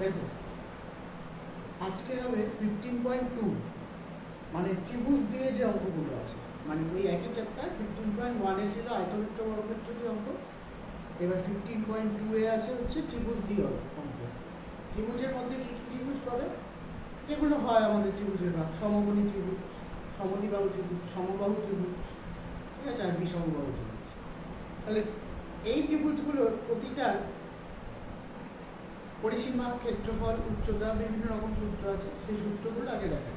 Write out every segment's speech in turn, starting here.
দেখো আজকে হবে 15.2 মানে ত্রিভুজ দিয়ে যে অঙ্কগুলো আছে, মানে ওই একই চ্যাপ্টার 15.1 এ ছিল আয়তক্ষেত্র বর্গক্ষেত্র অঙ্ক, এবার 15.2 এ আছে হচ্ছে ত্রিভুজ দিয়ে অঙ্ক। ত্রিভুজের মধ্যে কি কি ত্রিভুজ পাবে, যেগুলো হয় আমাদের ত্রিভুজের ভাগ: সমকোণী ত্রিভুজ, সমদ্বিবাহু ত্রিভুজ, সমবাহু ত্রিভুজ, ঠিক আছে, আর বিষমবাহু ত্রিভুজ। তাহলে এই ত্রিভুজগুলোর প্রতিটার পরিসীমা, ক্ষেত্রফল, উচ্চতা, বিভিন্ন রকম সূত্র আছে, সেই সূত্রগুলো আগে দেখা।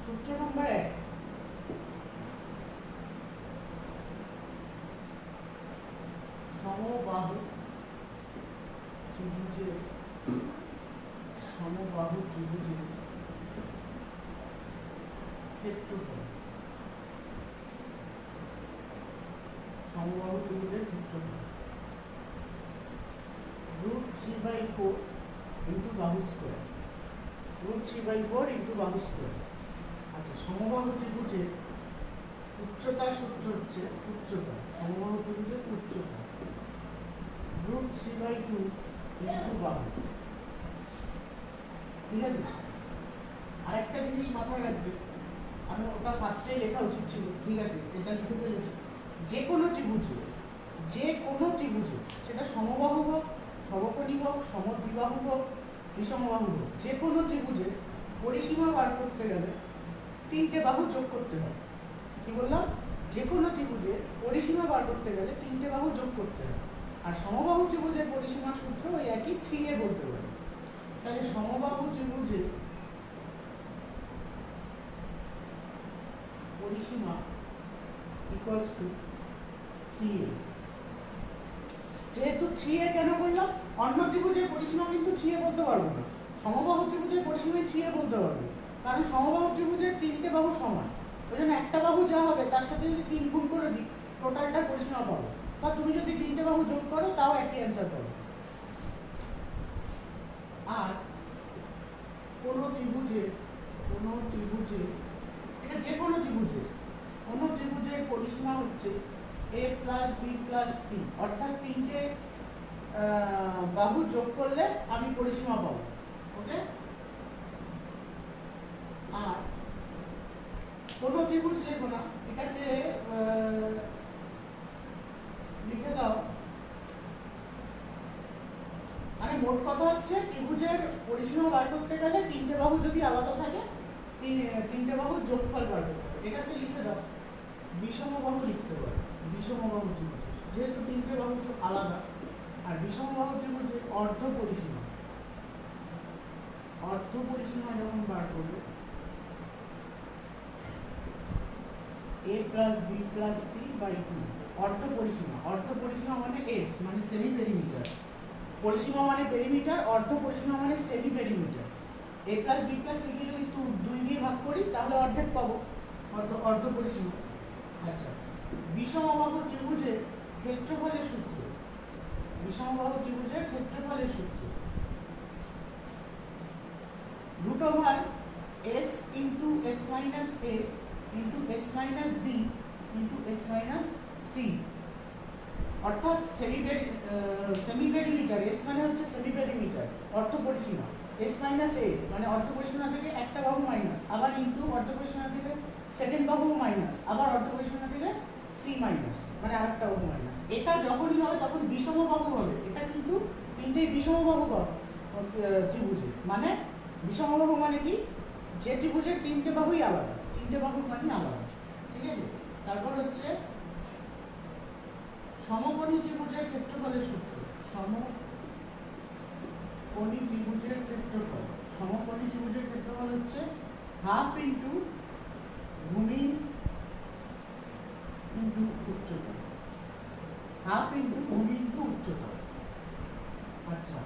সূত্র নম্বর 1, সমবাহু ত্রিভুজের ক্ষেত্রফল। সমবাহু ত্রিভুজের ক্ষেত্রফল √3/4 ইন্টু বাহু স্কোয়ার, √3/4 ইন্টু বাহু স্কোয়ার। আচ্ছা, সমবাহু ত্রিভুজের উচ্চতার সূত্র হচ্ছে উচ্চতা, সমবাহু ত্রিভুজের উচ্চতা √3/2 ইন্টু বাহু। ঠিক আছে, আরেকটা জিনিস মাথায় রাখবে, আমি ওটা ফার্স্টে লেখা উচিত ছিল, ঠিক আছে, এটা লিখে ফেলেছি। যে কোনো ত্রিভুজে সেটা সমবাহু হোক, সমকোণী হোক, সমদ্বিবাহু হোক, বিষমবাহু হোক, যে কোনো ত্রিভুজের পরিসীমা বার করতে গেলে 3টে বাহু যোগ করতে হয়। কি বললাম? যে কোনো ত্রিভুজের পরিসীমা বার করতে গেলে 3টে বাহু যোগ করতে হয়। আর সমবাহু ত্রিভুজের পরিসীমার সূত্র ওই একই 3a বলতে পারি। তাহলে সমবাহু ত্রিভুজের পরিসীমা ইকুয়ালস টু 3a। যেহেতু 3a কেন বললাম, অন্য ত্রিভুজের পরিসীমা কিন্তু 3a বলতে পারবো না, সমবাহু ত্রিভুজের পরিসীমা 3a বলতে পারবো, কারণ সমবাহু ত্রিভুজের 3টে বাহু সমান। ওই জন্য একটা বাহু যা হবে তার সাথে যদি 3 গুণ করে দিই, টোটালটার পরিসীমা পাবো। বা তুমি যদি 3টে বাহু যোগ করো তাও একই অ্যান্সার পাবে। আর কোনো ত্রিভুজের এটা যে কোনো ত্রিভুজের পরিসীমা হচ্ছে a plus b plus c, অর্থাৎ 3টে বাহু যোগ করলে আমি পরিসীমা পাবো। ওকে, আর কোনো ত্রিভুজ লেখো না, এটাকে লিখে দাও। মানে মোট কথা হচ্ছে ত্রিভুজের পরিসীমা বার করতে গেলে 3টে বাহু যদি আলাদা থাকে, 3টে বাহু যোগফল বার করতে হবে। এটাকে লিখে দাও বিষমবাহু লিখতে পারো, বিষমবাহু ত্রিভুজ, যেহেতু 3টে বাহু আলাদা। আর বিষমবাহু ত্রিভুজের অর্ধ পরিসীমা যখন বার করবে a plus b plus c by 2, অর্ধ পরিসীমা মানে s মানে সেমি পেরিমিটার। পরিসীমা মানে পেরিমিটার, অর্ধ পরিসীমা মানে semi perimeter. a plus b plus c কে যদি 2 দিয়ে ভাগ করি তাহলে অর্ধেক পাবো, অর্ধ পরিসীমা। আচ্ছা, বিষমবাহু ত্রিভুজের ক্ষেত্রফলের সূত্র, √s into s minus a into s minus b into s minus c, অর্থাৎ সেমি পেরিমিটার। s মানে হচ্ছে সেমি পেরিমিটার, অর্ধ পরিসীমা। s মাইনাস a মানে অর্ধ পরিসীমা থেকে একটা বাহু মাইনাস, আবার ইন্টু অর্ধ পরিসীমা থেকে সেকেন্ড বাহু মাইনাস, আবার অর্ধ পরিসীমা থেকে c মাইনাস মানে আরেকটা বাহু মাইনাস। এটা যখনই হবে তখন বিষমবাহু হবে। এটা কিন্তু 3টে বিষমবাহু ত্রিভুজের, মানে বিষমবাহু মানে কি, যে ত্রিভুজের 3টে বাহুই আলাদা, 3টে বাহু মানে আলাদা। ঠিক আছে, তারপর হচ্ছে সমকোণী ত্রিভুজের ক্ষেত্রফলের সূত্র, সমকোণী ত্রিভুজের ক্ষেত্রফল হচ্ছে হাফ ইন্টু ভূমি ইন্টু উচ্চতা, আচ্ছা,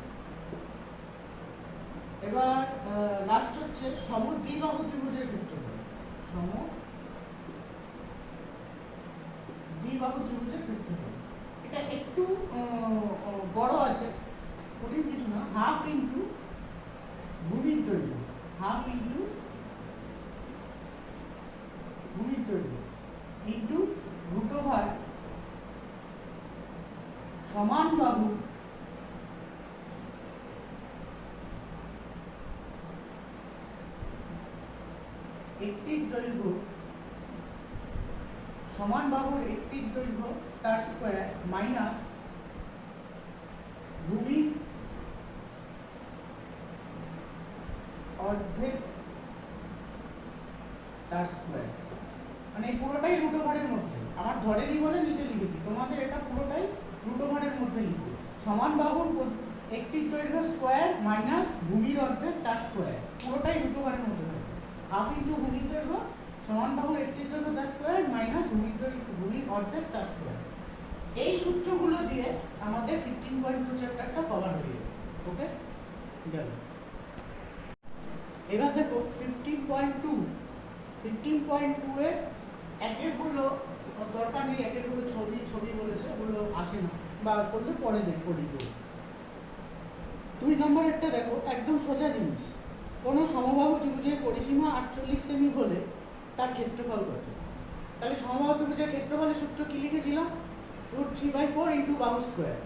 এবার লাস্ট হচ্ছে সমদ্বিবাহু ত্রিভুজের ক্ষেত্রফল, এটা একটু বড় আছে, কঠিন কিছু না। হাফ ইন্টু ভূমির দৈর্ঘ্য, ইন্টু √3 সমান বাহু একটির দৈর্ঘ্য সমান বাহুর একটির দৈর্ঘ্য তার স্কয়ার মাইনাস ভূমির অর্ধেক তার স্কয়ার। মানে পুরোটাই রুট ওভারের মধ্যে, আমার ধরেনি বলে নিচে লিখেছি, তোমাদের এটা পুরোটাই রুট ওভারের মধ্যে লিখবে। সমান বাহুর একটির দৈর্ঘ্য স্কয়ার মাইনাস ভূমির অর্ধেক তার স্কয়ার, পুরোটাই রুট ওভারের মধ্যে থাকবে। হাফ ইন্টু ভূমির দৈর্ঘ্য সমান বাহুর একটির দৈর্ঘ্য তার স্কয়ার মাইনাস ভূমির অর্ধেক তার স্কয়ার। এই সূত্রগুলো দিয়ে আমাদের 15.2 চ্যাপ্টারটা কভার হয়ে যাবে। ওকে, গেল। এবার দেখো 15.2 এর একেরগুলো দরকার নেই, একেরগুলো ছবি বলেছে, ওগুলো আসে না, বা করলে পরে করি গিয়ে। 2 নম্বরেরটা দেখো, একদম সোজা জিনিস। কোনো সমবাহু ত্রিভুজের পরিসীমা 48 সেমি হলে তার ক্ষেত্রফল কত? তাহলে সমবাহু ত্রিভুজের ক্ষেত্রফলের সূত্র কি লিখেছিলাম? √3/4 ইন্টু বাহু স্কোয়ার।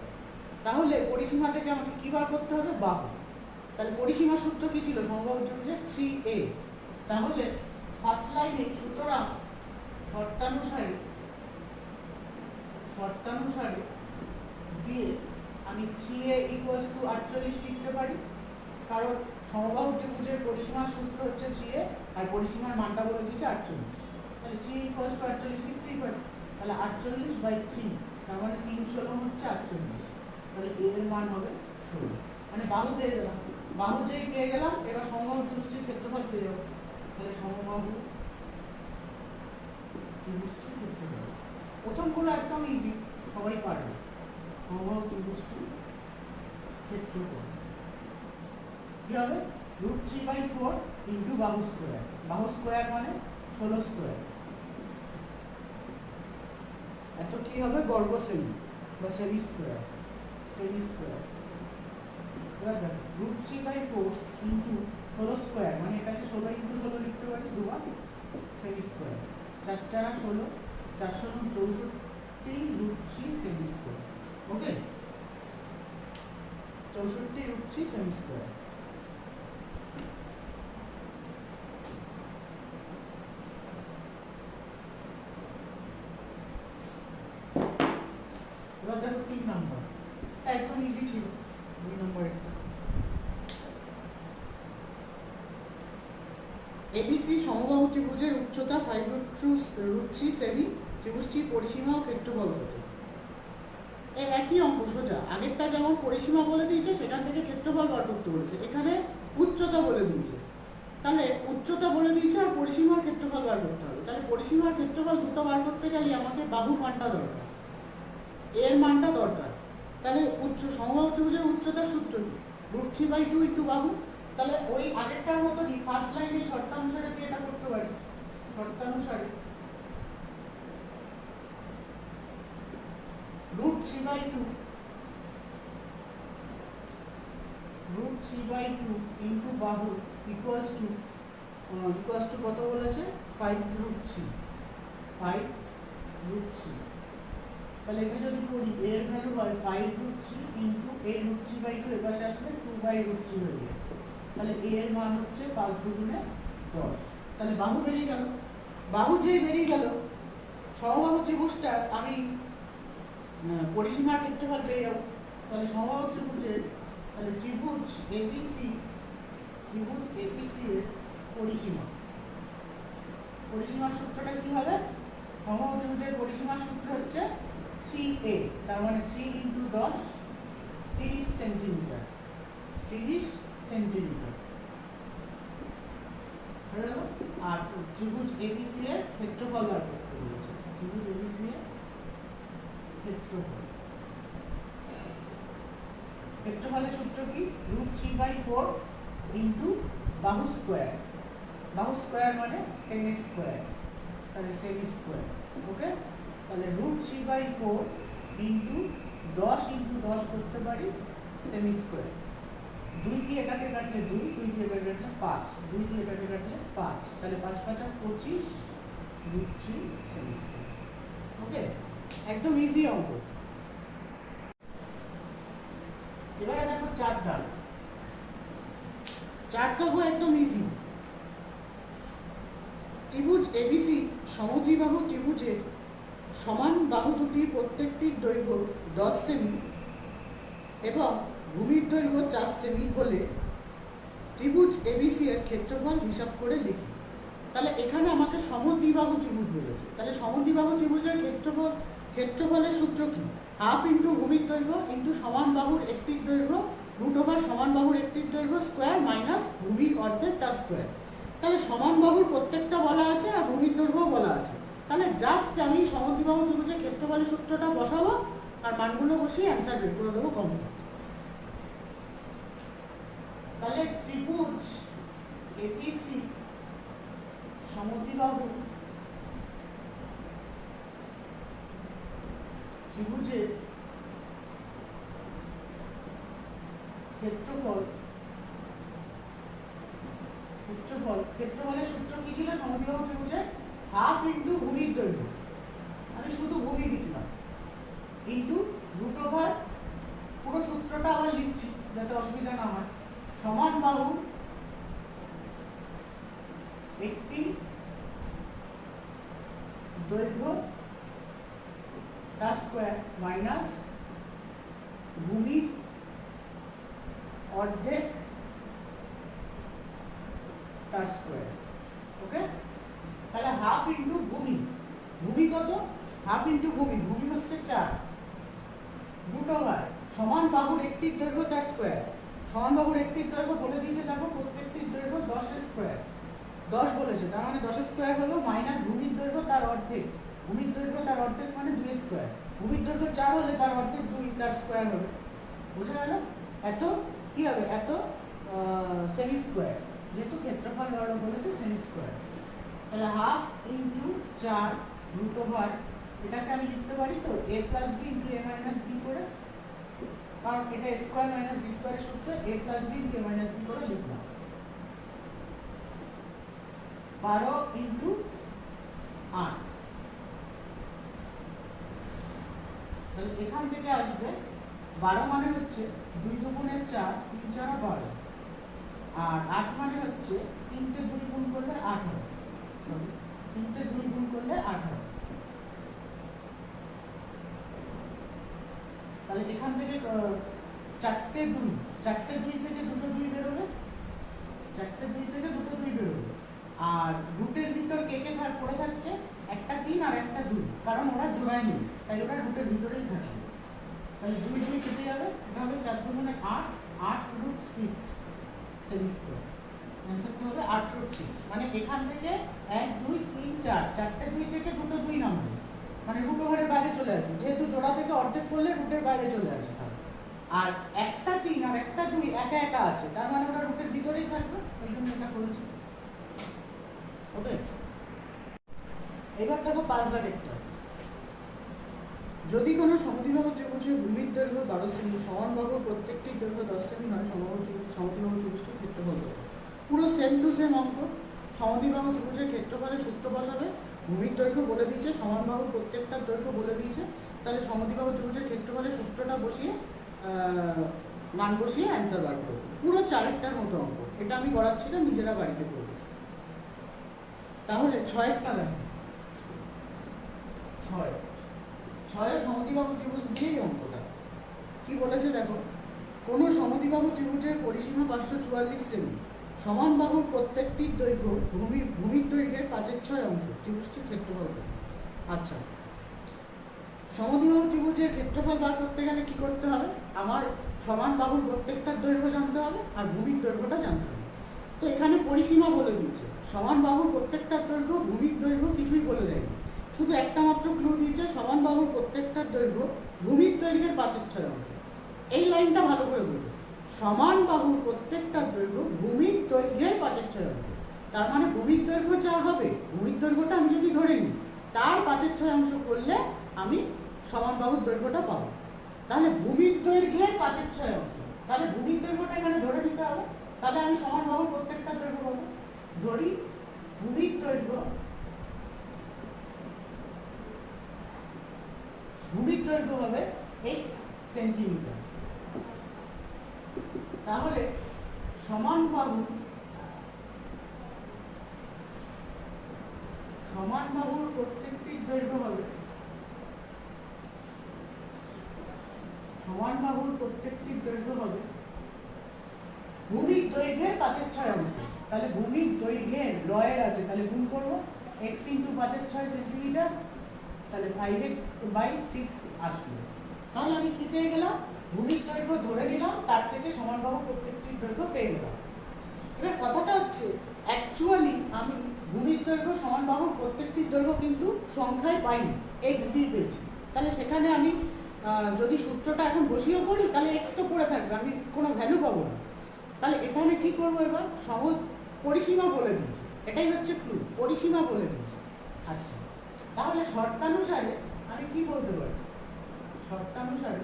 তাহলে পরিসীমা থেকে আমাকে কি বার করতে হবে? বাহু। তাহলে পরিসীমার সূত্র কি ছিল সমবাহু ত্রিভুজের? 3a। তাহলে ফার্স্ট লাইনে সুতরাং শর্তানুসারে দিয়ে আমি 3a = 48 লিখতে পারি, কারণ সমবাহু ত্রিভুজের পরিসীমার সূত্র হচ্ছে 3a আর পরিসীমার মানটা বলে দিয়েছে 48। তাহলে 3a = 48 লিখতেই পারি। তাহলে 48/3, তার মানে 3 × 16 হচ্ছে 48। তাহলে a এর মান হবে 16। মানে বাহু পেয়ে গেলাম। বাহু যেই পেয়ে গেলাম, এবার সমবাহু ত্রিভুজের ক্ষেত্রফল পেয়ে যাবো। তাহলে সমবাহু ত্রিভুজটির ক্ষেত্রফল, প্রথমগুলো একদম ইজি, সবাই পারবে। সমবাহু ত্রিভুজটির ক্ষেত্রফল কি হবে? √3/4 ইন্টু বাহু স্কোয়ার। বাহু স্কোয়ার মানে 16 স্কোয়ার। এত কি হবে? বর্গ সেমি বা সেমি স্কোয়ার। এবার দেখো √3/4 ইন্টু 16 স্কোয়ার, মানে এটাকে 16 × 16 লিখতে পারি, দুবার সেমি স্কোয়ার। 4 × 4 = 16, 4 × 9 = 64 √3 semi square. ওকে, 64 √3 সেমি স্কোয়ার। এবার দেখো 3 নম্বর, একদম ইজি ছিল। 2 নম্বর একটা এবিসি সমবাহু ত্রিভুজের উচ্চতা 5√3 সেমি, ত্রিভুজটির পরিসীমা ও ক্ষেত্রফল কত? এই একই অঙ্ক, সোজা। আগেরটা যেমন পরিসীমা বলে দিয়েছে, সেখান থেকে ক্ষেত্রফল বার করতে বলেছে, এখানে উচ্চতা বলে দিয়েছে। তাহলে উচ্চতা বলে দিয়েছে আর পরিসীমার ক্ষেত্রফল বার করতে হবে। তাহলে পরিসীমার ক্ষেত্রফল দুটো বার করতে গেলে আমাকে বাহুর মানটা দরকার, এর মানটা দরকার। তাহলে সমবাহু ত্রিভুজের উচ্চতার সূত্র কি? √3/2 ইন্টু বাহু। তাহলে ওই আগেরটার মতনই ফার্স্ট লাইনে শর্তানুসারে দিয়ে এটা করতে পারি। শর্তানুসারে √3/2 ইন্টু বাহু ইকুয়ালস টু কত বলেছে? 5√3। তাহলে এটা যদি করি, এর ভ্যালু হয় 5√3 ইন্টু এই √3/2 এর পাশে আসলে 2/√3 হয়ে যায়। তাহলে a এর মান হচ্ছে 5 × 10। তাহলে বাহু বেরিয়ে গেল। বাহু যেই বেরিয়ে গেল, সমবাহু ত্রিভুজটা আমি পরিসীমার ক্ষেত্রফল পেয়ে যাবো। তাহলে সমবাহু ত্রিভুজের, তাহলে ত্রিভুজ এবিসি এর পরিসীমার সূত্রটা কি হবে? সমবাহু ত্রিভুজের পরিসীমার সূত্র হচ্ছে 3a, তার মানে 3 × 10 30 সেন্টিমিটার। 30 সেন্টিমিটার। আর ত্রিভুজ এবিসি এর ক্ষেত্রফল বার করতে বলেছে। ত্রিভুজ এবিসি এর ক্ষেত্রফলের সূত্র কি? √3/4 ইন্টু বাহু স্কোয়ার। বাহু স্কোয়ার মানে 10 স্কোয়ার, তাহলে সেমি স্কোয়ার। ওকে, তাহলে √3/4 ইন্টু 10 × 10 করতে পারি সেমি স্কোয়ার। 2 দিয়ে এটাকে কাটলে 2, 2 দিয়ে এটাকে কাটলে 5, 2 দিয়ে এটাকে কাটলে 5, তাহলে 5 × 5 = 25 √3 সেমি স্কোয়ার। ওকে, একদম ইজি অঙ্ক। চার দাগ, চার দাগ একদম ইজি। ত্রিভুজ এবিসি সমদ্বিবাহু ত্রিভুজের সমান বাহু দুটির প্রত্যেকটির দৈর্ঘ্য 10 সেমি এবং ভূমির দৈর্ঘ্য 4 সেমি হলে ত্রিভুজ এবিসি এর ক্ষেত্রফল হিসাব করে লিখি। তাহলে এখানে আমাকে সমদ্বিবাহু ত্রিভুজ বলেছে, তাহলে সমদ্বিবাহু ত্রিভুজের ক্ষেত্রফলের সূত্র কি? হাফ ইন্টু ভূমির দৈর্ঘ্য ইন্টু সমান বাহুর একটির দৈর্ঘ্য রুট ওভার সমান বাহুর একটির দৈর্ঘ্য স্কোয়ার মাইনাস ভূমির অর্ধেক তার স্কোয়ার। তাহলে সমান বাহুর প্রত্যেকটা বলা আছে আর ভূমির দৈর্ঘ্যও বলা আছে, তাহলে জাস্ট আমি সমদ্বিবাহু ত্রিভুজের ক্ষেত্রফলের সূত্রটা বসাবো আর মানগুলো বসিয়ে অ্যান্সার বের করে দেবো কমপ্লিট। তাহলে ত্রিভুজ এবিসি সমদ্বিবাহু ত্রিভুজের ক্ষেত্রফলের সূত্র কি ছিল? সমদ্বিবাহু ত্রিভুজের হাফ ইন্টু ভূমির দৈর্ঘ্য, আমি শুধু ভূমি লিখলাম, ইন্টু রুট ওভার, পুরো সূত্রটা আবার লিখছি যাতে অসুবিধা না হয়, সমান বাহু একটি দৈর্ঘ্য তার স্কোয়ার মাইনাস ভূমির অর্ধেক তার স্কোয়ার। ওকে, তাহলে হাফ ইন্টু ভূমি, ভূমি কত? হাফ ইন্টু ভূমি, ভূমি হচ্ছে 4, রুট ওভার সমান বাহুর একটির দৈর্ঘ্য তার স্কোয়ার, সমান বাহুর একটির দৈর্ঘ্য বলে দিয়েছে, দেখো প্রত্যেকটির দৈর্ঘ্য 10 স্কোয়ার, 10 বলেছে, তার মানে 10 স্কোয়ার হলো মাইনাস ভূমির দৈর্ঘ্য তার অর্ধেক, ভূমির দৈর্ঘ্য তার অর্ধেক মানে 2 স্কোয়ার, ভূমির দৈর্ঘ্য 4 হলে তার অর্ধেক 2, তার স্কোয়ার হবে। বুঝা গেল? এত কি হবে? এত সেমি স্কোয়ার, যেহেতু ক্ষেত্রফল বলেছে সেমি স্কোয়ার। তাহলে হাফ ইন্টু 4 রুট ওভার, এটাকে আমি লিখতে পারি তো a plus B into A minus B করে, কারণ এটা স্কোয়ার মাইনাস বি স্কোয়ারের সূত্র, a plus B into A minus B করে লিখলাম। 12 ইন্টু 8, তাহলে এখান থেকে আসবে 12 মানে হচ্ছে 2 দুগুণে 4, 3 4 12, আর 8 মানে হচ্ছে 3টে 2 গুণ করলে 8 হয়, সরি 3টে 2 গুণ করলে 8 হয়। তাহলে এখান থেকে 4টে 2, 4টে 2 থেকে দুটো 2 বেরোবে, 4টে 2 থেকে দুটো 2 বেরোবে, আর রুটের ভিতর কে কে পড়ে থাকছে? একটা 3 আর একটা 2, কারণ ওরা জোড়ায়নি তাই ওরা রুটের ভিতরেই থাকে। তাহলে 2 2 কেটে যাবে, এটা হবে 4 দুগুণে 8, 8 রুট 6 সেমি স্কোয়ার, অ্যান্সারটা হবে 8 রুট 6। মানে এখান থেকে 1 2 3 4, 4টে 2 থেকে দুটো 2 নামবে, মানে রুট ওভারের বাইরে চলে আসবে, যেহেতু জোড়া থেকে অর্ধেক করলে রুটের বাইরে চলে আসে, আর একটা 3 আর একটা 2 একা একা আছে, তার মানে ওরা রুটের ভিতরেই থাকবে, এই জন্য এটা করেছি। ওকে, এবার দেখো 5 দাগ একটা, যদি কোনো সমদ্বিবাহু ত্রিভুজের ভূমির দৈর্ঘ্য 12 সেমি, সমান বাহুর প্রত্যেকটির দৈর্ঘ্য 10 সেমি হয়, সমদ্বিবাহু ত্রিভুজটির ক্ষেত্রফল কত? পুরো সেম টু সেম অঙ্ক, সমদ্বিবাহু ত্রিভুজের ক্ষেত্রফলের সূত্র বসাবে, ভূমির দৈর্ঘ্য বলে দিয়েছে, সমান বাহুর প্রত্যেকটার দৈর্ঘ্য বলে দিয়েছে, তাহলে সমদ্বিবাহু ত্রিভুজের ক্ষেত্রফলের সূত্রটা বসিয়ে মান বসিয়ে অ্যান্সার বার করবো। পুরো 4টার মতো অঙ্ক, এটা আমি করাচ্ছি না, নিজেরা বাড়িতে করবো। তাহলে 6টা দেখো, 6 সমদ্বিবাহু ত্রিভুজ দিয়েই অঙ্কটা কি বলেছে দেখো, কোন সমদ্বিবাহু ত্রিভুজের পরিসীমা 544 সেমি, সমান বাহুর প্রত্যেকটির দৈর্ঘ্য ভূমির দৈর্ঘ্যের 5/6 অংশ, ত্রিভুজটির ক্ষেত্রফল কত? আচ্ছা, সমদ্বিবাহু ত্রিভুজের ক্ষেত্রফল বার করতে গেলে কি করতে হবে? আমার সমান বাহুর প্রত্যেকটার দৈর্ঘ্য জানতে হবে আর ভূমির দৈর্ঘ্যটা জানতে হবে। তো এখানে পরিসীমা বলে দিচ্ছে, সমান বাহুর প্রত্যেকটার দৈর্ঘ্য, ভূমির দৈর্ঘ্য কিছুই বলে দেয়নি, শুধু একটা মাত্র ক্লু দিয়েছে, সমান বাহুর প্রত্যেকটার দৈর্ঘ্য ভূমির দৈর্ঘ্যের 5/6 অংশ। এই লাইনটা ভালো করে বোঝো, সমান বাহুর প্রত্যেকটার দৈর্ঘ্য ভূমির দৈর্ঘ্যের 5/6 অংশ, তার মানে ভূমির দৈর্ঘ্য যা হবে, ভূমির দৈর্ঘ্যটা আমি যদি ধরে নিই, তার 5/6 অংশ করলে আমি সমান বাহুর দৈর্ঘ্যটা পাবো। তাহলে ভূমির দৈর্ঘ্যের 5/6 অংশ, তাহলে ভূমির দৈর্ঘ্যটা এখানে ধরে নিতে হবে, তাহলে আমি সমান বাহুর প্রত্যেকটা দৈর্ঘ্য পাবো। ধরি ভূমির দৈর্ঘ্য হবে x সেন্টিমিটার, তাহলে সমান বাহুর প্রত্যেকটির দৈর্ঘ্য হবে ভূমির দৈর্ঘ্যের 5/6 অংশ। তাহলে ভূমির দৈর্ঘ্যের লয়ের আছে, তাহলে গুণ করবো x × 5/6 সেন্টিমিটার, তাহলে 5x/6 আসলো। তাহলে আমি কি পেয়ে গেলাম? ভূমির দৈর্ঘ্য ধরে নিলাম, তার থেকে সমান বাহু প্রত্যেকটির দৈর্ঘ্য পেয়ে গেলাম। এবার কথাটা হচ্ছে অ্যাকচুয়ালি আমি ভূমির দৈর্ঘ্য সমান বাহুর প্রত্যেকটির দৈর্ঘ্য কিন্তু সংখ্যায় পাইনি, x দিয়ে পেয়েছি। তাহলে সেখানে আমি যদি সূত্রটা এখন বসিয়ে পড়ি তাহলে x তো পড়ে থাকবে, আমি কোনো ভ্যালু পাবো না। তাহলে এখানে কি করবো? এবার পরিসীমা বলে দিচ্ছি, এটাই হচ্ছে ক্লু, পরিসীমা বলে দিচ্ছি। আচ্ছা, তাহলে শর্তানুসারে আমি কি বলতে পারি? শর্তানুসারে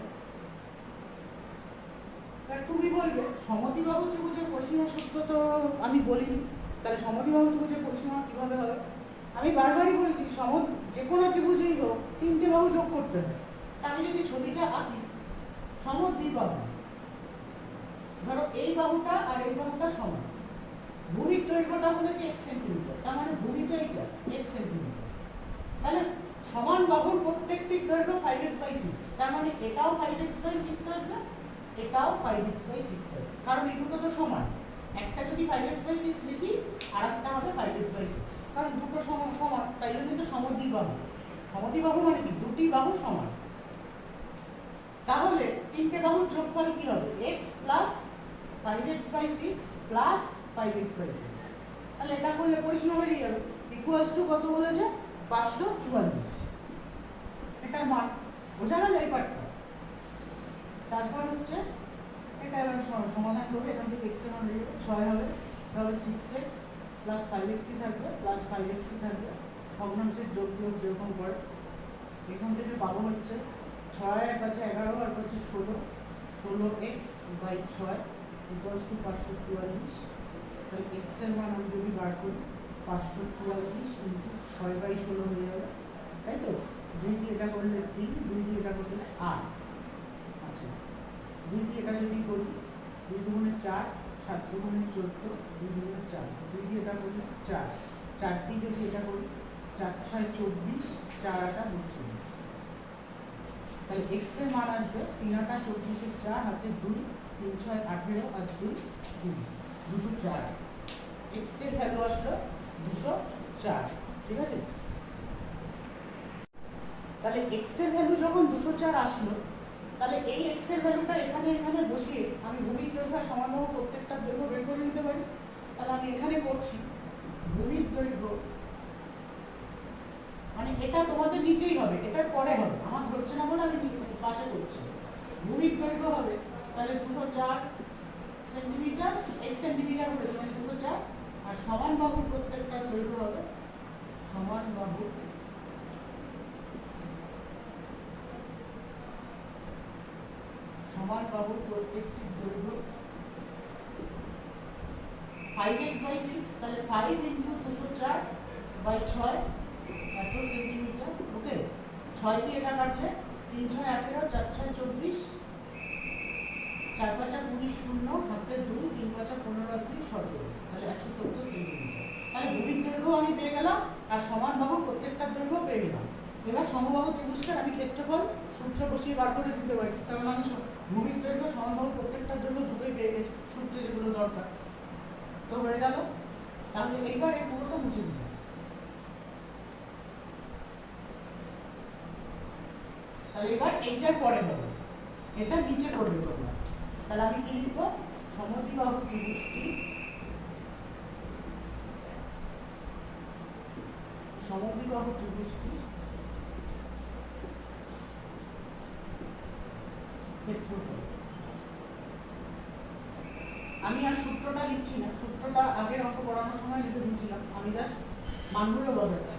তুমি বলবে সমদ্বিবাহু ত্রিভুজের পরিসীমা সূত্র তো আমি বলিনি, তাহলে সমদ্বিবাহু ত্রিভুজের পরিসীমা কিভাবে হবে? আমি বারবারই বলেছি যে কোনো ত্রিভুজেই হোক 3টে বাহু যোগ করতে হবে। আমি যদি ছবিটা আঁকি সমদ্বিবাহু, ধরো এই বাহুটা আর এই বাহুটা সমান, ভূমির দৈর্ঘ্যটা বলেছে x সেন্টিমিটার, তার মানে ভূমি তো এইটা x সেন্টিমিটার। তাহলে সমান বাহুর প্রত্যেকটির দৈর্ঘ্য 5x/6, তার মানে এটাও 5x/6 আসবে, এটাও 5x/6 আসবে, কারণ এই দুটো তো সমান। একটা যদি 5x/6 লিখি আর একটা হবে 5x/6, কারণ দুটো সমান, তাই জন্য কিন্তু সমদ্বিবাহু। সমদ্বিবাহু মানে কি? দুটি বাহু সমান। তাহলে 3টে বাহুর যোগফল কি হবে? x + 5x/6 + 5x/6। তাহলে এটা করলে পরিসীমা বেরিয়ে যাবে, ইকুয়ালস টু কত বলেছে? 544। এটার মান বোঝা গেল এই পার্টটা। তারপর হচ্ছে এটা এবার সমাধান করবে, এখান থেকে x এর মান বেরিয়ে যাবে 6 হবে, তাহলে 6x + 5x থাকবে, + 5x থাকবে, ভগ্নাংশের যোগ বিয়োগ যেরকম করে। এখান থেকে পাবো হচ্ছে 6 আর 5 11 আর 5 16, 16x/6 = 544। তাহলে x এর মান আমি যদি বার করি 544 × 6/16 হয়ে যাবে, তাই তো? 2 দিয়ে এটা করলে 3, 2 দিয়ে এটা করলে 8। আচ্ছা, 2 দিয়ে এটা যদি করি 2 × 4, 7 × 14, 2 × 4, 2 দিয়ে এটা করলে 4, 4 দিয়ে যদি এটা করি 4 × 6 = 24, 4 × 8 = 32। তাহলে x এর মান আসবে 3 × 8 = 24, 4 হাতে 2, 3 × 6 = 18 আর 2 204। x এর ভ্যালু আসলো 204, ঠিক আছে? তাহলে x এর ভ্যালু যখন 204 আসলো, তাহলে এই x এর ভ্যালুটা এখানে বসিয়ে আমি ভূমির দৈর্ঘ্য সমান বাহু প্রত্যেকটা দৈর্ঘ্য বের করে নিতে পারি। তাহলে আমি এখানে করছি ভূমির দৈর্ঘ্য, মানে এটা তোমাদের নিচেই হবে, এটার পরে হবে, আমার হচ্ছে না বলে আমি পাশে করছি। ভূমির দৈর্ঘ্য হবে তাহলে 204 সেন্টিমিটার, x সেন্টিমিটার বলেছে মানে 204, আর সমান বাহুর প্রত্যেকটা দৈর্ঘ্য হবে সমান বাহুর প্রত্যেকটি দৈর্ঘ্য 5x/6, তাহলে 5 × 204/6 এত সেন্টিমিটার। ওকে, 6 দিয়ে এটা কাটলে 3 × 6 = 18, 4 × 6 = 24, 4 × 5 = 20, 0 হাতে 2, 3 × 5 = 15 আর 2 17, তাহলে 170 সেন্টিমিটার। তাহলে ভূমির দৈর্ঘ্য আমি পেয়ে গেলাম আর সমান বাহুর প্রত্যেকটা দৈর্ঘ্য পেয়ে গেলাম। এবার সমবাহু ত্রিভুজটার আমি ক্ষেত্রফল সূত্র বসিয়ে বার করে দিতে পারি, কারণ আমি ভূমির দৈর্ঘ্য সমান বাহুর প্রত্যেকটা দৈর্ঘ্য দুটোই পেয়ে গেছি, সূত্রে যেগুলো দরকার তো হয়ে গেল। তাহলে এইবার এই পুরোটা মুছে দিই। তাহলে এবার এইটার পরে হবে, এটা নিচে করবে তোমরা। তাহলে আমি কি লিখব? সমদ্বিবাহু ত্রিভুজটি ক্ষেত্রফল। আমি আর সূত্রটা লিখছি না, সূত্রটা আগের অঙ্ক পড়ানোর সময় লিখে দিয়েছিলাম, আমি জাস্ট মানগুলো বসাচ্ছি।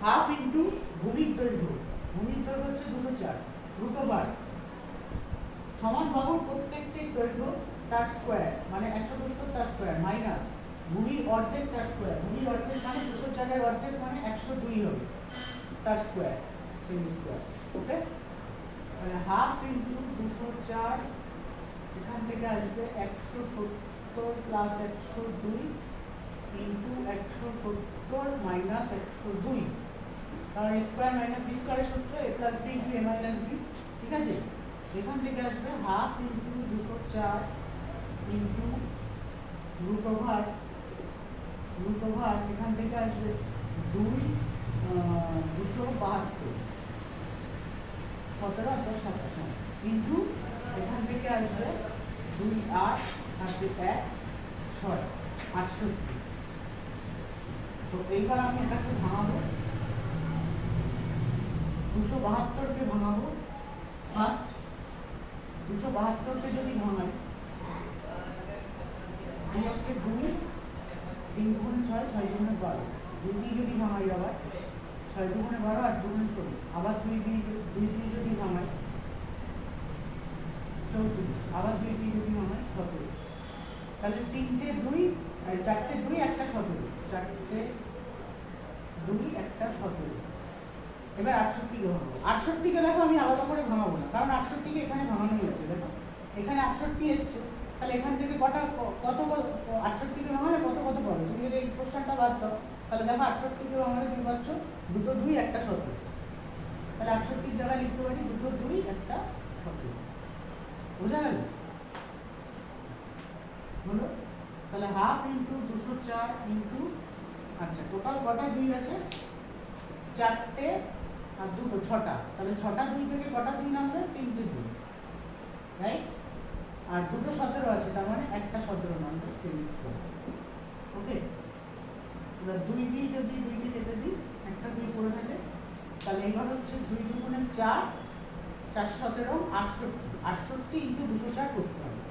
হাফ ইন্টু ভূমির দৈর্ঘ্য, ভূমির দৈর্ঘ্য হচ্ছে 204 √/, সমান বাহুর প্রত্যেকটির দৈর্ঘ্য তার স্কোয়ার মানে 170 তার স্কোয়ার মাইনাস ভূমির অর্ধেক তার স্কোয়ার, ভূমির অর্ধেক মানে 204 এর অর্ধেক মানে 102 হবে তার স্কোয়ার, সেম স্কোয়ার। ওকে, মানে হাফ ইন্টু 204 এখান থেকে আসবে 170 প্লাস 102 ইন্টু 170 মাইনাস 102, কারণ স্কোয়ার মাইনাস বি স্কোয়ারের সূত্র A plus B into A minus B. ঠিক আছে, এখান থেকে আসবে half into 204 into root over এখান থেকে আসবে 272 17 আর 10 27 ইন্টু এখান থেকে আসবে 2 8 আসবে 1 6 68। তো এইবার আমি এটাকে ভাঙাবো, 272কে ভাঙাবো। ফার্স্ট 272কে যদি ভাঙাই, 2 কে 2, 3 গুণে 6, 6 গুণে 12, 2 দিয়ে যদি ভাঙাই আবার 6 দুগুণে 12, 8 দুগুণে 16, আবার 2 দিয়ে যদি ভাঙাই 34, আবার 2 দিয়ে যদি ভাঙাই 17। তাহলে 3টে 2 আর 4টে 2 একটা 17, 4টে 2 একটা 17। এবার 68কে ভাঙাবো। 68কে দেখো আমি আলাদা করে ভাঙাবো না, কারণ 68কে এখানে ভাঙানো হয়েছে। দেখো এখানে 68 এসছে, তাহলে এখান থেকে কত 68কে ভাঙালে কত পাবে? তুমি যদি এই কোশ্চেনটা বাদ দাও, তাহলে দেখো 68কে ভাঙালে তুমি পাচ্ছ 2 2 একটা 17। তাহলে 68 জায়গায় লিখতে পারি 2 2 একটা 17। বুঝা গেল? হলো? তাহলে হাফ ইন্টু 204 ইন্টু, আচ্ছা টোটাল কটা 2 আছে? 4টে আর 2 6টা। তাহলে 6টা 2 থেকে কটা 2 নামবে? 3টে 2, রাইট? আর 2টো 17 আছে, তার মানে একটা 17 নামবে সেমি স্কোয়ার। ওকে, এবার 2 দিয়ে যদি 2 কে কেটে দিই, একটা 2 পড়ে থাকে, তাহলে এবার হচ্ছে 2 দুগুণে 4, 4 17 68, 68 ইন্টু 204 করতে হবে,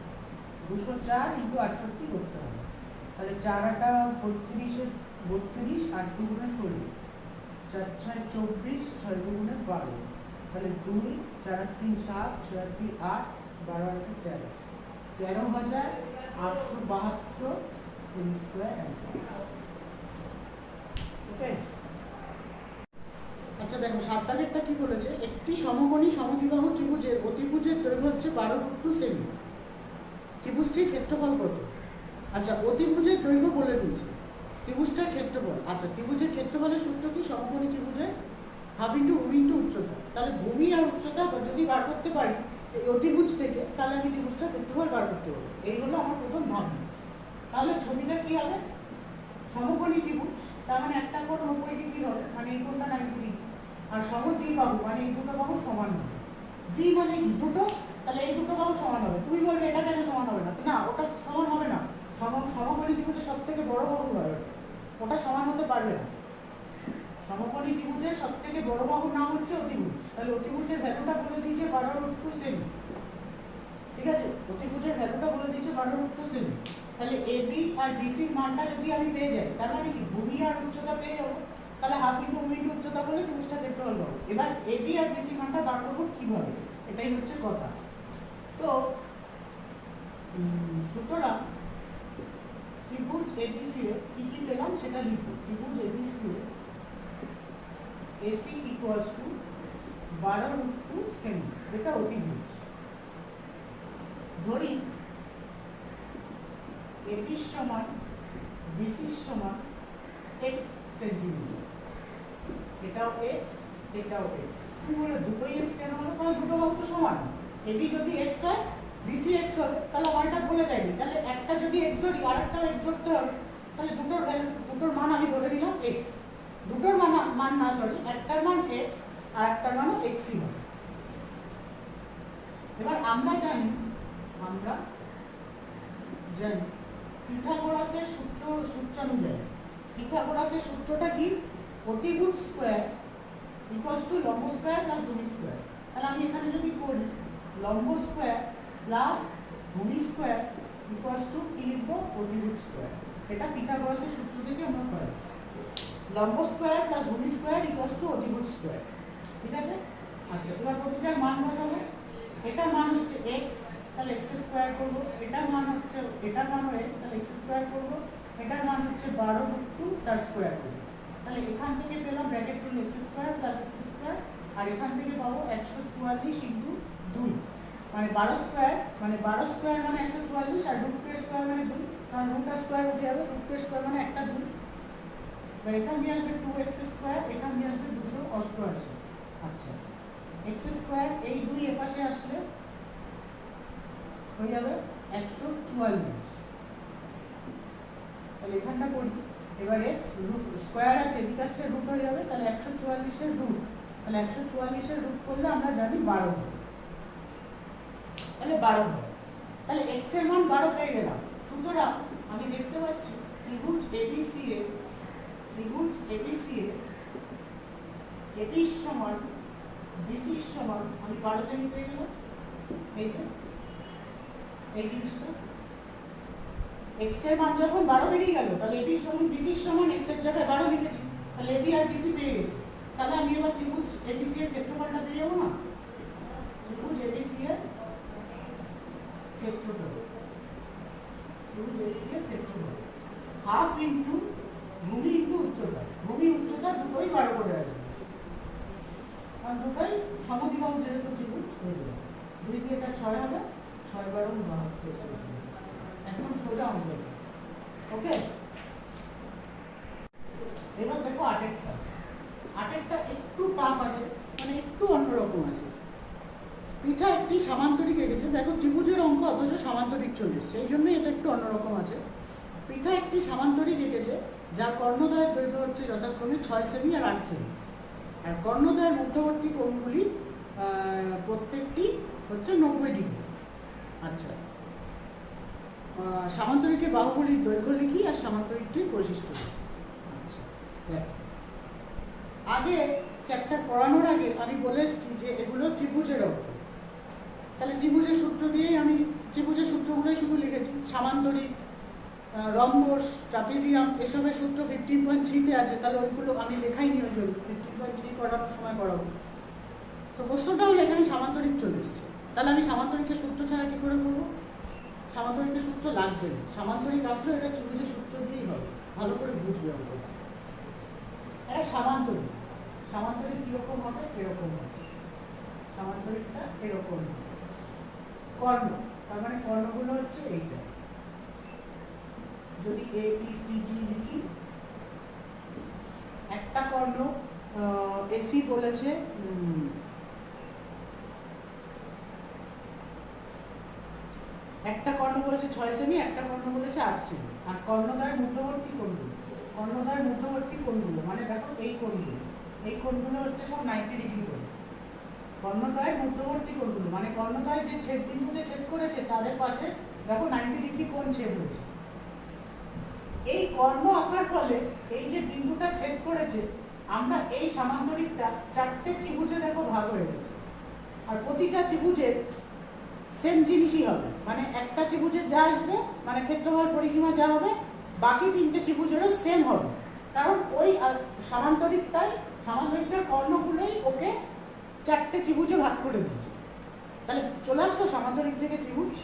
204 ইন্টু 68 করতে হবে। তাহলে 4 8 32, 32 আর 2 গুণে 16, 4 6 24, 6 দুগুণে 12, তাহলে 2 4 3 7, 6 3 8, 12 13, 13,872 সেমি স্কোয়ার অ্যান্সার। ওকে, আচ্ছা দেখো 7 দাগেরটা কি বলেছে? একটি সমকোণী সমদ্বিবাহু ত্রিভুজের অতিভুজের দৈর্ঘ্য হচ্ছে 12 সেমি, ত্রিভুজটির ক্ষেত্রফল কত? আচ্ছা, অতিভুজের দৈর্ঘ্য বলে দিয়েছে, ত্রিভুজটার ক্ষেত্রফল। আচ্ছা, ত্রিভুজের ক্ষেত্রফলের সূত্র কি? সমকোণী ত্রিভুজের হাফ ইন্টু ভূমি ইন্টু উচ্চতা। তাহলে ভূমি আর উচ্চতা যদি বার করতে পারি এই অতিভুজ থেকে, তাহলে আমি ত্রিভুজটার ক্ষেত্রফল বার করতে পারবো। এই হলো আমার প্রথম ভাবনা। তাহলে ছবিটা কি হবে? সমকোণী ত্রিভুজ, তার মানে একটা কোণ 90 ডিগ্রি হবে, মানে এই কোণটা 90 ডিগ্রি, আর সমদ্বিবাহু মানে এই দুটো বাহু সমান হবে। দ্বি মানে কি? দুটো, তাহলে এই দুটো বাহু সমান হবে। তুমি বলবে এটা কেন সমান হবে না? না, ওটা সমান হবে না। সমকোণী ত্রিভুজের সব থেকে বড় বাহু হয় ওটা সমান হতে পারবে না। সমকোণী ত্রিভুজের সব থেকে বড় বাহুর নাম হচ্ছে অতিভুজ। তাহলে অতিভুজের ভ্যালুটা বলে দিয়েছে 12 সেমি। ঠিক আছে, অতিভুজের ভ্যালুটা বলে দিয়েছে 12 সেমি। তাহলে এবি আর বিসির মানটা যদি আমি পেয়ে যাই, তার মানে কি ভূমি আর উচ্চতা পেয়ে যাবো। তাহলে হাফ ইন্টু ভূমি ইন্টু উচ্চতা করলে ত্রিভুজটা ক্ষেত্রফল পাবো। এবার এবি আর বিসির মানটা বার করবো কিভাবে, এটাই হচ্ছে কথা। তো সুতরাং ত্রিভুজ এবিসি এর কি কি পেলাম সেটা লিখবো। ত্রিভুজ এবিসি এর এসি ইকুয়ালস টু 12 সেমি, যেটা অতিভুজ। ধরি এবি সমান বিসি সমান x সেন্টিমিটার, এটাও x এটাও x। তুমি বলে দুটোই x কেন হলো? কারণ দুটো বাহু তো সমান। এবি যদি x হয়, বিসি x হবে, তাহলে ওয়াইটা বলে দেয়নি। তাহলে একটা যদি x ধরি আর একটা x ধরতে হবে, তাহলে দুটোর মান আমি ধরে নিলাম x। দুটোর মান না, সরি, একটার মান x আর একটার মানও xই হবে। এবার আমরা জানি পিথাগোরাসের সূত্রানুযায়ী, পিথাগোরাসের সূত্রটা কি? অতিভুজ স্কয়ার ইকুয়ালস টু লম্ব স্কয়ার প্লাস ভূমি স্কয়ার। তাহলে আমি এখানে যদি করি লম্ব স্কয়ার প্লাস ভূমি স্কয়ার ইকুয়ালস টু কি লিখবো? অতিভুজ স্কয়ার। এটা পিথাগোরাসের সূত্র থেকে আমরা পাই, লম্ব স্কয়ার প্লাস ভূমি স্কয়ার ইকুয়ালস টু অতিভুজ স্কয়ার। ঠিক আছে, আচ্ছা এবার প্রতিটার মান বসাবো। এটার মান হচ্ছে x, তাহলে x স্কয়ার করব। এটার মান হচ্ছে, এটার মানও x, তাহলে x স্কয়ার করব। এটার মান হচ্ছে 12 তার স্কয়ার করব। তাহলে এখান থেকে পেলাম ব্র্যাকেট খুললে x square plus x square, আর এখান থেকে পাবো 144 ইনটু 2, মানে 12 স্কোয়ার মানে 144 আর রুটের স্কোয়ার মানে 2, কারণ রুটের স্কোয়ার উঠে যাবে, রুটের স্কোয়ার মানে একটা 2। এবার এখান দিয়ে আসবে 2x স্কোয়ার, এখান দিয়ে আসবে 288। আচ্ছা, x স্কোয়ার এই 2 এপাশে আসলে হয়ে যাবে 144। তাহলে এখানটা করি, এবার x রুট স্কোয়ার আছে, এদিকে আসলে রুট হয়ে যাবে, তাহলে 144 এর রুট, তাহলে 144 এর রুট করলে আমরা জানি 12 হয়, তাহলে 12 হয়। তাহলে x এর মান 12 পেয়ে গেলাম। সুতরাং আমি দেখতে পাচ্ছি ত্রিভুজ ABC এর AB সমান BC সমান আমি 12 সেমি পেয়ে গেলাম। এই জিনিসটা x এর মান যখন 12 বেরিয়ে গেল, তাহলে AB সমান BC সমান x এর জায়গায় 12 লিখেছি, তাহলে AB আর BC পেয়ে গেছি। তাহলে আমি এবার ত্রিভুজ ABC এর ক্ষেত্রফলটা পেয়ে যাবো না? ত্রিভুজ ABC এর ক্ষেত্রফল, হাফ ইন্টু ভূমি ইন্টু উচ্চতা, ভূমি উচ্চতা দুটোই 12 করে আসবে, কারণ দুটোই সমদ্বিবাহু যেহেতু ত্রিভুজ হয়ে যাবে। 2 দিয়ে এটা 6 হবে, 6 12 72, একদম সোজা অঙ্ক। ওকে, এবার দেখো আটেরটা একটু টাফ আছে, মানে একটু অন্যরকম আছে। পৃথা একটি সামান্তরিক এঁকেছে, দেখো ত্রিভুজের অঙ্ক অথচ সামান্তরিক চলে এসছে, এই জন্যই এটা একটু অন্যরকম আছে। পৃথা একটি সামান্তরিক এঁকেছে যার কর্ণদ্বয়ের দৈর্ঘ্য হচ্ছে যথাক্রমে 6 সেমি আর 8 সেমি, আর কর্ণদ্বয়ের মধ্যবর্তী কোণগুলি প্রত্যেকটি হচ্ছে 90 ডিগ্রি। আচ্ছা, সামান্তরিকের বাহুগুলির দৈর্ঘ্য লিখি আর সামান্তরিকটির বৈশিষ্ট্য। আচ্ছা, আগে চ্যাপ্টার পড়ানোর আগে আমি বলে এসেছি যে এগুলো ত্রিভুজের অঙ্ক, তাহলে ত্রিভুজের সূত্র দিয়েই আমি ত্রিভুজের সূত্রগুলোই শুধু লিখেছি। সামান্তরিক, রম্বস, ট্রাপিজিয়াম এসবের সূত্র 15.3-তে আছে, তাহলে ওইগুলো আমি লেখাই নি, ওই জন্য 15.3 করানোর সময় করাবো। তো প্রশ্নটাও এখানে সামান্তরিক চলে এসছে, তাহলে আমি সামান্তরিকের সূত্র ছাড়া কি করে করবো? সামান্তরিকের সূত্র লাগবে না, সামান্তরিক আসলেও এটা ত্রিভুজের সূত্র দিয়েই হবে, ভালো করে বুঝবে অঙ্কটা। এটা সামান্তরিক কিরকম হবে? এরকম হবে, সামান্তরিকটা এরকম হবে। কর্ণ, তার মানে কর্ণগুলো হচ্ছে এইটা, যদি এ বি সি ডি লিখি, একটা কর্ণ এসি বলেছে একটা কর্ণ বলেছে 6 সেমি, একটা কর্ণ বলেছে 8 সেমি। আর কর্ণদ্বয়ের মধ্যবর্তী কোণগুলো মানে দেখো এই কোণগুলো হচ্ছে সব 90 ডিগ্রি কোণ। কর্ণদ্বয়ের মধ্যবর্তী কোণগুলো মানে কর্ণদ্বয় যে ছেদ বিন্দুতে ছেদ করেছে তাদের পাশে দেখো 90 ডিগ্রি কোণ ছেদ হয়েছে। এই কর্ণ আঁকার ফলে এই যে বিন্দুটা ছেদ করেছে, আমরা এই সামান্তরিকটা 4টে ত্রিভুজে দেখো ভাগ হয়ে গেছে, আর প্রতিটা ত্রিভুজের সেম জিনিসই হবে, মানে একটা ত্রিভুজের যা আসবে মানে ক্ষেত্রফল পরিসীমা যা হবে বাকি 3টে ত্রিভুজেরও সেম হবে, কারণ ওই সামান্তরিকটার কর্ণগুলোই ওকে 4টে ত্রিভুজে ভাগ করে দিয়েছে। তাহলে চলে আসলো সামান্তরিক থেকে ত্রিভুজ।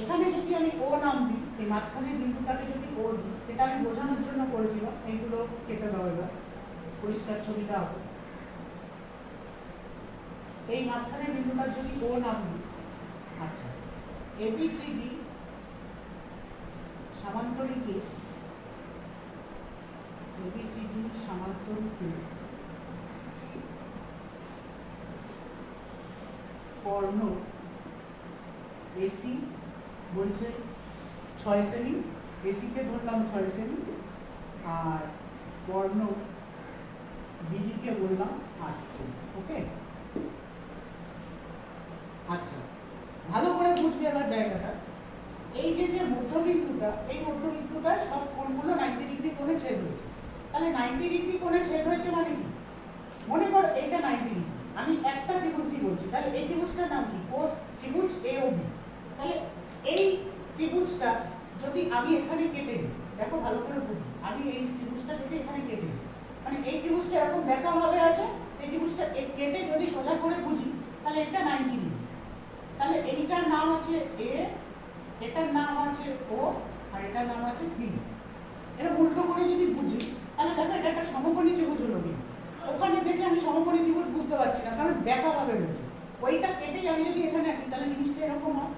এখানে যদি আমি ও নাম দিই, এই মাঝখানের বিন্দুটাকে যদি ও দিই, এটা আমি বোঝানোর জন্য করেছিলাম, এইগুলো কেটে দেওয়া, এবার পরিষ্কার ছবিটা আঁকো। এই মাঝখানের বিন্দুটার যদি ও নাম দিই, আচ্ছা, এবিসিডি সামান্তরিকে কর্ণ এসি বলছে 6 সেমি, এসিকে ধরলাম 6 সেমি, আর কর্ণ বিডিকে বললাম 8 সেমি। ওকে, আচ্ছা, ভালো করে বুঝবে এবার জায়গাটা। এই যে মধ্যবিন্দুটা, এই মধ্যবিন্দুটা সব কোণগুলো 90 ডিগ্রি কোণে ছেদ হয়েছে। তাহলে 90 ডিগ্রি কোণে ছেদ হয়েছে মানে কি? মনে করো এইটা 90 ডিগ্রি, আমি একটা ত্রিভুজই বলছি, তাহলে এই ত্রিভুজটার নাম কি? ও ত্রিভুজ এ ও বি। তাহলে এই ত্রিভুজটা যদি আমি এখানে কেটে দিই, দেখো ভালো করে বুঝুন, আমি এই ত্রিভুজটা যদি এখানে কেটে দিই, মানে এই ত্রিভুজটা এরকম ব্যাকা ভাবে আছে, এই ত্রিভুজটা কেটে যদি সোজা করে বুঝি, তাহলে এটা 90 ডিগ্রি। তাহলে এইটার নাম আছে এ, এটার নাম আছে ও, আর এটার নাম আছে বি। এটা উল্টো করে যদি বুঝি, তাহলে দেখো এটা একটা সমকোণী ত্রিভুজ হলো। কিন্তু ওখানে দেখে আমি সমকোণী ত্রিভুজ বুঝতে পারছি না, কারণ ব্যাকা ভাবে রয়েছে। ওইটা কেটেই আমি যদি এখানে আঁকি তাহলে জিনিসটা এরকম হয়।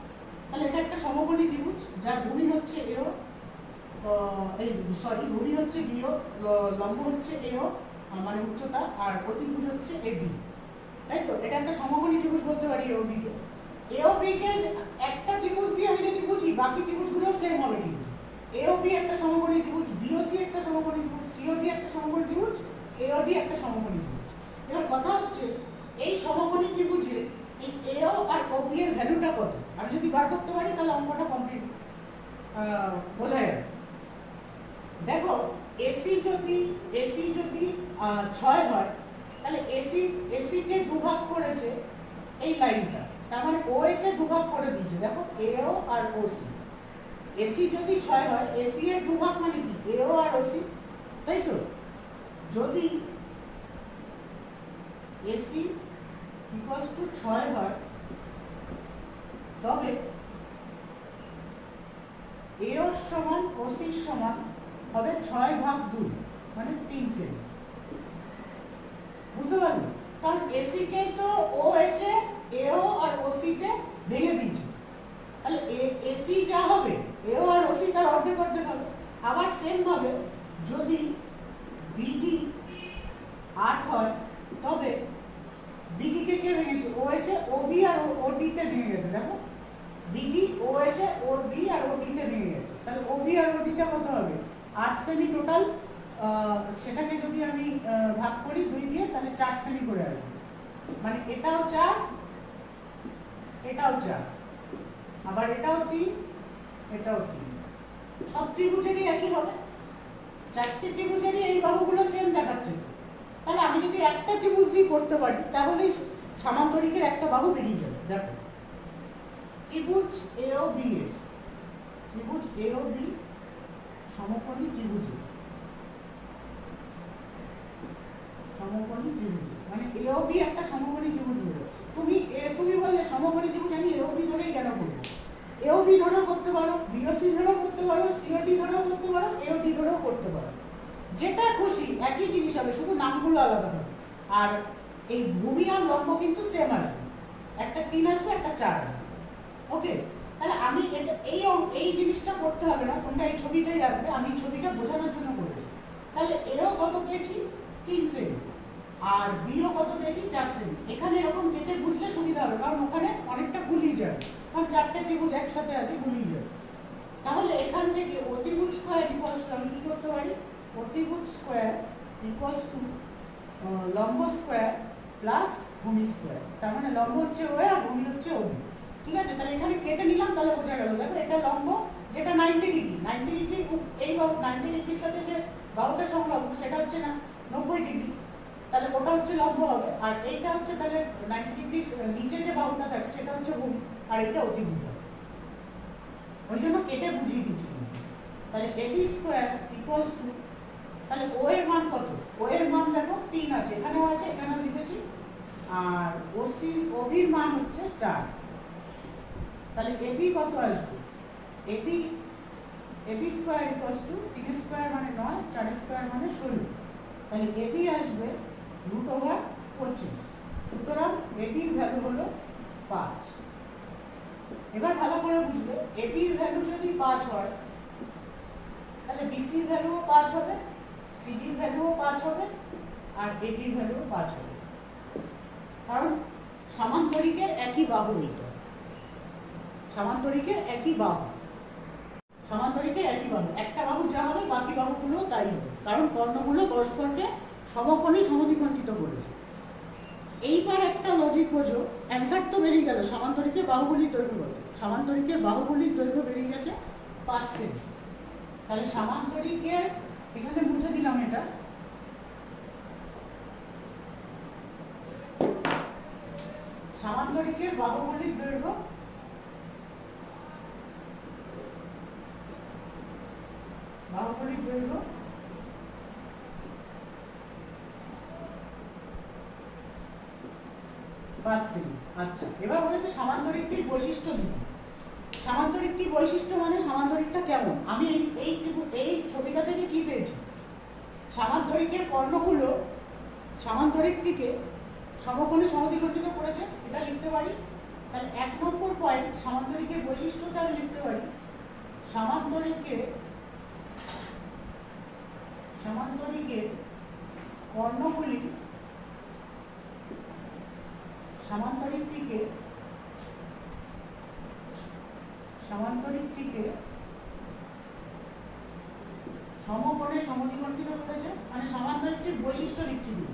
তাহলে এটা একটা সমকোণী ত্রিভুজ যার ভূমি হচ্ছে এও, এই সরি ভূমি হচ্ছে বিও, লম্ব হচ্ছে এও মানে উচ্চতা, আর অতিভুজ হচ্ছে এবি, তাই তো? এটা একটা সমকোণী ত্রিভুজ বলতে পারি এও বি কে। এও বি কে একটা ত্রিভুজ দিয়ে আমি যদি বুঝি বাকি ত্রিভুজগুলো সেম হবে কিন্তু। এও বি একটা সমকোণী ত্রিভুজ, বিওসি একটা সমকোণী ত্রিভুজ, সিওডি একটা সমকোণী ত্রিভুজ, এওডি একটা সমকোণী ত্রিভুজ। এবার কথা হচ্ছে এই সমকোণী ত্রিভুজে এই এও আর ওবি এর ভ্যালুটা কত আমি যদি বার করতে পারি তাহলে অঙ্কটা কমপ্লিট বোঝা যাবে। দেখো এসি যদি 6 হয় তাহলে এসি কে দুভাগ করেছে এই লাইনটা, তার মানে ও এসে দুভাগ করে দিয়েছে। দেখো এও আর ওসি, এসি যদি 6 হয় এসি এর দুভাগ মানে কি এও আর ওসি, তাই তো? যদি এসি ইকুয়ালস টু 6 হয় তবে এও সমান ওসির সমান হবে 6/2 মানে 3 সেমি। বুঝতে পারলি? কারণ এসি কে তো ও এসে এও আর ওসি তে ভেঙে দিয়েছে, তাহলে এসি যা হবে এও আর ওসি তার অর্ধেক অর্ধেক হবে। আবার সেম ভাবে যদি বিডি 8 হয় তবে বিডি কে কে ভেঙেছে ও এসে ওবি আর ওডি তে ভেঙে গেছে। দেখো বিডি ও এসে ওবি আর ওডি তে ভেঙে গেছে, তাহলে ওবি আর ওডি টা কত হবে 8 সেমি টোটাল। সেটাকে যদি আমি ভাগ করি 2 দিয়ে তাহলে 4 সেমি করে আসবে, মানে এটাও 4 এটাও 4 আবার এটাও 3 এটাও 3, সব ত্রিভুজেরই একই হবে। চারটি ত্রিভুজেরই এই বাহুগুলো সেম দেখাচ্ছে, তাহলে আমি যদি একটা ত্রিভুজ দিয়ে করতে পারি তাহলে সামান্তরিকের একটা বাহু বেরিয়ে যাবে। দেখো ত্রিভুজ এও বি এর ত্রিভুজ এও বি সমকোণী ত্রিভুজ মানে এও বি একটা সমকোণী ত্রিভুজ হয়ে যাচ্ছে। তুমি বললে সমকোণী ত্রিভুজ আমি এও বি ধরেই কেন করবো? এও বি ধরেও করতে পারো, বিওসি ধরেও করতে পারো, সিওডি ধরেও করতে পারো, এওডি ধরেও করতে পারো, যেটা খুশি একই জিনিস হবে, শুধু নামগুলো আলাদা হবে। আর এই ভূমি আর লম্ব কিন্তু সেম আসবে, একটা 3 আসবে একটা 4 আসবে। ওকে, তাহলে আমি এই জিনিসটা করতে হবে না, তোমরা এই ছবিটাই রাখবে, আমি ছবিটা বোঝানোর জন্য করেছি। তাহলে এও কত পেয়েছি 3 সেমি আর বিও কত পেয়েছি 4 সেমি। এখানে এরকম কেটে বুঝলে সুবিধা হবে, কারণ ওখানে অনেকটা গুলিয়ে যাবে, কারণ চারটে ত্রিভুজ একসাথে আছে গুলিয়ে যাবে। তাহলে এখান থেকে অতিভুজ স্কয়ার ইকুয়ালস টু আমি কি করতে পারি, অতিভুজ স্কয়ার ইকুয়ালস টু লম্ব স্কয়ার প্লাস ভূমি স্কয়ার। তার মানে লম্ব হচ্ছে ও আর ভূমি হচ্ছে ও। ঠিক আছে, তাহলে এখানে কেটে নিলাম, তাহলে বোঝা গেল। দেখো এটা লম্ব যেটা 90 ডিগ্রি, 90 ডিগ্রি এই 90 ডিগ্রির সাথে যে বাহুটা সংলগ্ন সেটা হচ্ছে না 90 ডিগ্রি, তাহলে ওটা হচ্ছে লম্ব হবে। আর এইটা হচ্ছে তাহলে 90 ডিগ্রি নিচে যে বাহুটা থাকে সেটা হচ্ছে ভূমি, আর এটা অতিভুজ হবে। ওই জন্য কেটে বুঝিয়ে দিচ্ছি। তাহলে এবি স্কয়ার ইকুয়ালস টু, তাহলে ও এর মান কত? ও এর মান দেখো 3 আছে, এখানেও আছে, এখানেও লিখেছি, আর ওবির মান হচ্ছে 4। তাহলে এবি কত আসবে? AB square equals to 3 square মানে 9, 4 স্কয়ার মানে 16, তাহলে এবি আসবে √25। সুতরাং এবির ভ্যালু হলো 5। এবার ভালো করে বুঝবে, এবির ভ্যালু যদি 5 হয় তাহলে বিসির ভ্যালুও 5 হবে, সিডির ভ্যালুও 5 হবে, আর এডির ভ্যালুও 5 হবে, কারণ সামান্তরিকের একই বাহু এটা, সামান্তরিকের একই বাহু, একটা বাহু যা হবে বাকি বাহুগুলো তাই হবে, কারণ কর্ণগুলো পরস্পরকে সমকোণী সমদ্বিখণ্ডিত করেছে। এইবার একটা লজিক বোঝো, অ্যান্সার তো বেরিয়ে গেল। সামান্তরিকের বাহুগুলির দৈর্ঘ্য কত? সামান্তরিকের বাহুগুলির দৈর্ঘ্য বেরিয়ে গেছে 5 সেমি। তাহলে সামান্তরিকের, এখানে মুছে দিলাম এটা, সামান্তরিকের বাহুগুলির দৈর্ঘ্য 5 সেমি। আচ্ছা, এবার বলেছে সামান্তরিকটির বৈশিষ্ট্য লিখি। সামান্তরিকটির বৈশিষ্ট্য মানে সামান্তরিকটা কেমন? আমি এই ছবিটা থেকে কি পেয়েছি? সামান্তরিকের কর্ণগুলো সামান্তরিকটিকে সমকোণে সমদ্বিখণ্ডিত করেছে, এটা লিখতে পারি। তাহলে 1 নম্বর পয়েন্ট সামান্তরিকের বৈশিষ্ট্যটা আমি লিখতে পারি, সামান্তরিকের কর্ণগুলি সামান্তরিকটিকে সমকোণে সমদ্বিখণ্ডিত করেছে, মানে সামান্তরিকটির বৈশিষ্ট্য লিখছি দিন,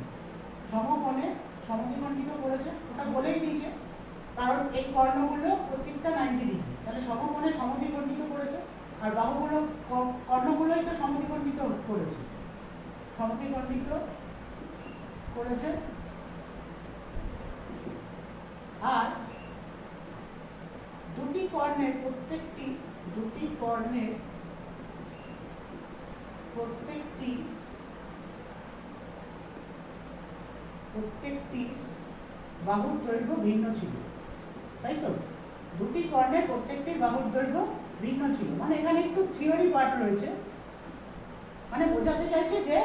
সমকোণে সমদ্বিখণ্ডিত করেছে, ওটা বলেই দিয়েছে, কারণ এই কর্ণগুলো প্রত্যেকটা 90 ডিগ্রি, তাহলে সমকোণে সমদ্বিখণ্ডিত করেছে। আর বাহুগুলো কর্ণগুলোই তো সমদ্বিখণ্ডিত করেছে, আর দুটি কর্ণের প্রত্যেকটি বাহুর দৈর্ঘ্য ভিন্ন ছিল, তাই তো? দুটি কর্ণের প্রত্যেকটির বাহুর দৈর্ঘ্য ভিন্ন ছিল, মানে এখানে একটু থিওরি পার্ট রয়েছে, মানে বোঝাতে চাইছে যে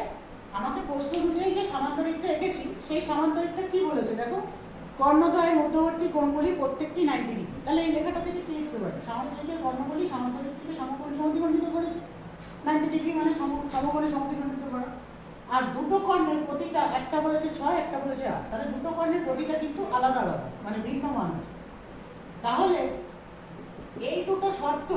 আমাকে প্রশ্ন অনুযায়ী যে সামান্তরিকটা এঁকেছি সেই সামান্তরিকটা কি বলেছে দেখো, কর্ণদ্বয়ের মধ্যবর্তী কোণগুলি প্রত্যেকটি 90 ডিগ্রি। তাহলে এই লেখাটা থেকে কি লিখতে পারি, সামান্তরিকের কর্ণগুলি সামান্তরিকটিকে সমকোণে সমদ্বিখণ্ডিত করেছে, 90 ডিগ্রি মানে সমকোণে সমদ্বিখণ্ডিত করা। আর দুটো কর্ণের প্রতিটা, একটা বলেছে 6, একটা বলেছে 8, তাহলে দুটো কর্ণের প্রতিটা কিন্তু আলাদা আলাদা, মানে ভিন্ন মান আছে। তাহলে এই দুটো শর্ত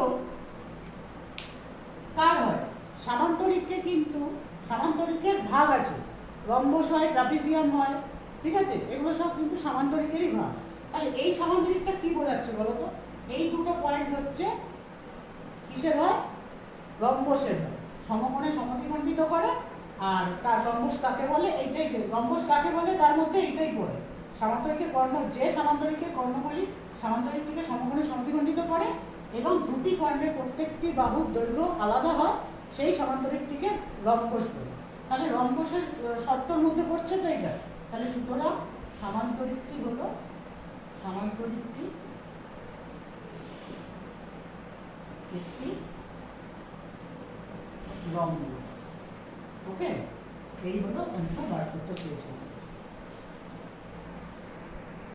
কার হয়? সামান্তরিককে, কিন্তু সামান্তরিকের ভাগ আছে, রম্বস হয়, ট্রাপিজিয়াম হয়, ঠিক আছে, এগুলো সব কিন্তু সামান্তরিকেরই ভাগ। তাহলে এই সামান্তরিকটা কি বোঝাচ্ছে বলো তো? এই দুটো পয়েন্ট হচ্ছে কিসের হয়? রম্বসের হয়, সমকোণে সমদ্বিখণ্ডিত করে। আর তার রম্বস কাকে বলে? এইটাই, যে রম্বস কাকে বলে তার মধ্যে এইটাই পড়ে। সামান্তরিকের কর্ণ, যে সামান্তরিকের কর্ণগুলি সামান্তরিকটিকে সমকোণে সমদ্বিখণ্ডিত করে এবং দুটি কর্ণের প্রত্যেকটি বাহুর দৈর্ঘ্য আলাদা হয়, সেই সামান্তরিকটিকে রম্বস বলে। তাহলে রম্বসের শর্তের মধ্যে পড়ছে তো এটা। তাহলে সুতরাং সামান্তরিকটি হলো একটি রম্বস। ওকে, এই হলো অ্যান্সার বার করতে চেয়েছিলাম।